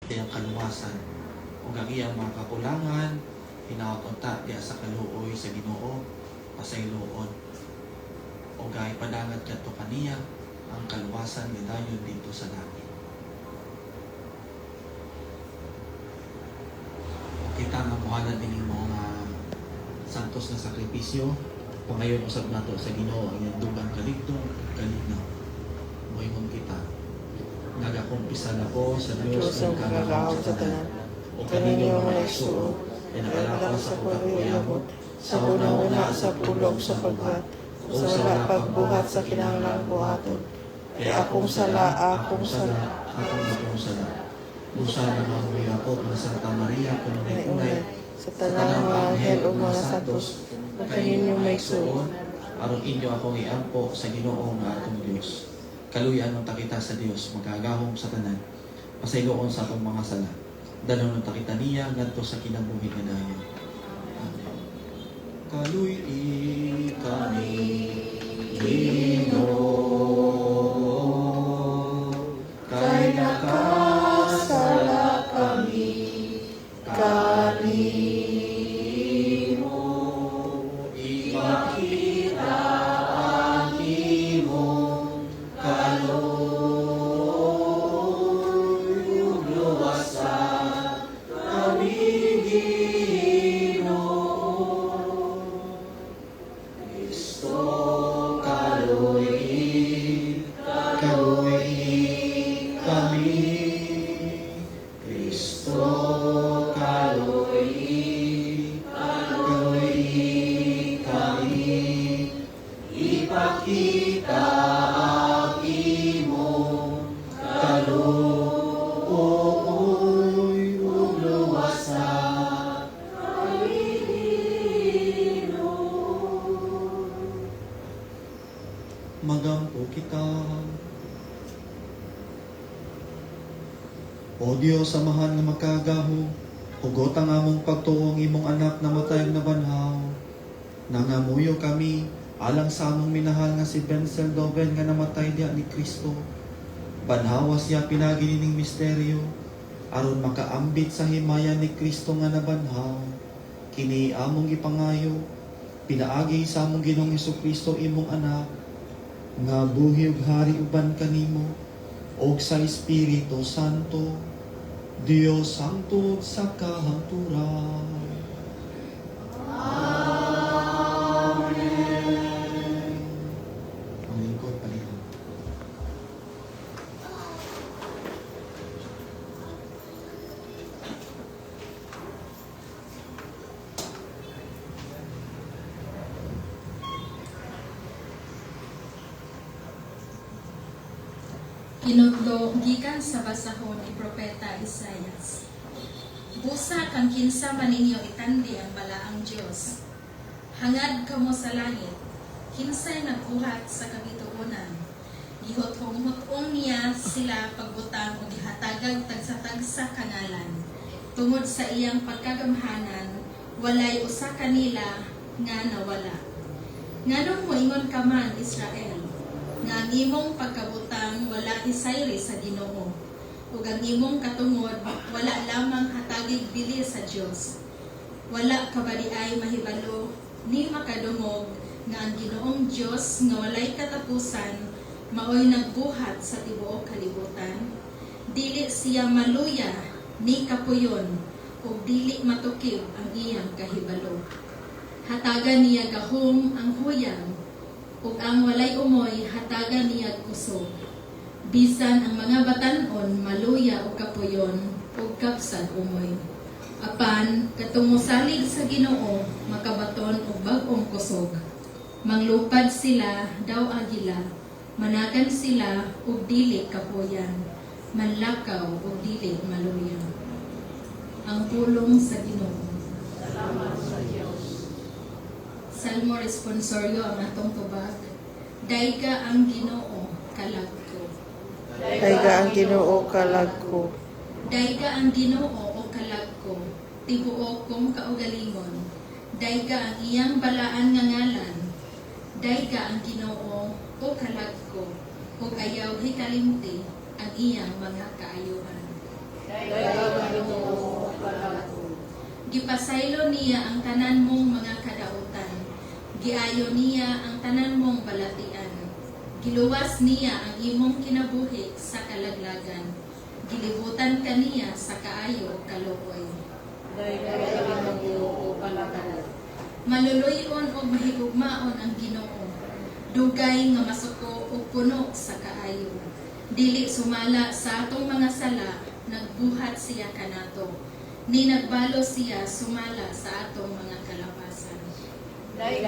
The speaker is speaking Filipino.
iyang kaluwasan ug ang iyang mga kakulangan hinaot-unta diya sa kaluoy sa Ginoo pasayloon ug ipadangat kadto kaniya ang kaluwasan nga dayon dito sa langit. Kita nga muhala din mga santos na sakripisyo pangayon usab nato sa Ginoo ang iyang dugang kaligtong kalignaw. Moingon kita nagakumpisa na ko sa Diyos ng kagahawon sa tanan o kaninyo mga igsuon ay nakalapas sa pagkakuyabot sa una-una sa pulong sa pagbuhat o sa wala pagbuhat sa kinahanglang buhaton. Kaya akong sala. Usa na mga uyakot ng Santa Maria kung unay sa tanang mga anghel o mga santos o kaninyo may igsuon aron inyo akong iampo sa Ginoo nga atong Dios. Kaluyan ng takita sa Dios, magagahom sa tanan, pasayloon sa atong mga sala. Danon ng takita niya, ngadto sa kinabuhi nga dayon. Kaluyi kami, Ginoo, kay nakasala kami, kanimo, ipakita ang imong ipakita ang imong kaluoy ug luwasan kanimo. Magampo kita. O Diyos, samahan nga makagaho, hugot ang among pagtuong imong anak na matayog na banhaw. Nangamuyo kami, alang sa among minahal nga si Benzel Doven nga namatay diya ni Kristo. Banhawa siya pinaginining misteryo, aron makaambit sa himaya ni Kristo nga nabanhaw. Kini among ipangayo, pinaagi sa among Ginoong Hesukristo imong anak, nga buhi ug hari uban kanimo, og sa Espiritu Santo, Dios hangtod sa kahangturan. Amen. Ang lingkod palihog. Hinutlo gikan sa basahon ni Propeta Isaias. Busa kang kinsa man ninyo itandi ang balaang Dios. Hangad kamo sa langit, kinsay nagbuhat sa kabituonan. Gihut-hung-hutong niya sila pagbutang o gihatagag tagsa-tagsa kangalan. Tungod sa iyang pagkagamhanan, walay usa kanila nga nawala. Nganong moingon ka man, Israel, nga ang imong pagkabutang wala hisayri sa Ginoo, ug ang imong katungod wala lamang hatagig bili sa Dios. Wala ka ba di ay mahibalo ni makadungog nga ang Ginoong Dios nga walay katapusan maoy nagbuhat sa tibuok kalibutan? Dili siya maluya ni kapuyon ug dili matukib ang iyang kahibalo. Hatagan niya gahom ang huyang ug ang walay umoy hatagan niya kusog. Bisan ang mga batan-on maluya o kapuyon ug kapsad umoy. Apan katong mosalig sa Ginoo makabaton og bag-ong kusog. Manglupad sila daw agila, managan sila ug dili kapuyan, manlakaw ug dili maluya. Ang pulong sa Ginoo. Salamat sa Diyos. Salmo responsoryo ang atong tubag. Dayga ang Ginoo kalag ko. Dayga ang Ginoo kalag ko. Dayga ang Ginoo o kalag ko. Tibuok kong kaugalingon. Dayga ang iyang balaan nga ngalan. Dayga ang Ginoo o kalag ko. Ug ayaw hikalimti ang iyang mga kaayuhan. Dayga Gipasaylo niya ang tanan mong mga kadautan. Giayo niya ang tanan mong balatian. Giluwas niya ang imong kinabuhi sa kalaglagan. Gilibutan ka niya sa kaayo kaluoy. Maluluyon o mahigugmaon ang Ginoo. Dugay nga masuko o puno sa kaayo. Dili sumala sa atong mga sala, nagbuhat siya kanato. Ni nagbalo siya sumala sa atong mga kalapasan. Dahil